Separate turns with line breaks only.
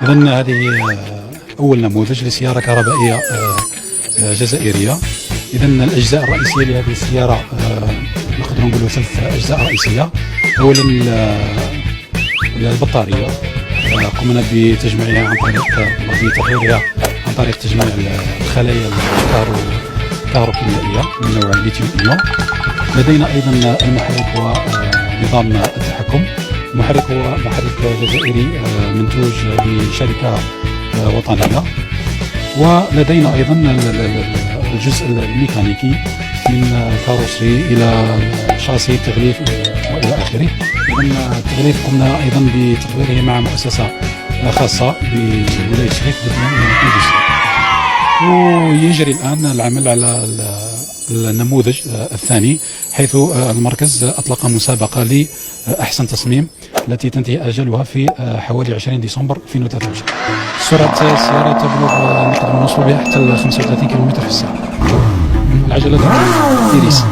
إذا هذه أول نموذج لسيارة كهربائية جزائرية. إذا الأجزاء الرئيسية لهذه السيارة نقدر نقولوا 3 أجزاء رئيسية. أولا البطارية، قمنا بتجميعها عن طريق بتطويرها عن طريق تجميع الخلايا الكهروكيميائية من نوع الليثيوم إيون. لدينا أيضا المحرك ونظام التحكم. المحرك هو محرك جزائري منتوج بشركة وطنية. ولدينا أيضا الجزء الميكانيكي من الكاروسري إلى شاسي التغليف وإلى آخره. إذن التغليف قمنا أيضا بتطويره مع مؤسسة خاصة بولاية شريف ويجري الآن العمل على النموذج الثاني، حيث المركز أطلق مسابقة لأحسن تصميم التي تنتهي أجلها في حوالي 20 ديسمبر 2023. سرعة السيارة تبلغ نقدر نوصل بها حتى 35 كم في الساعة. العجلة إيريس.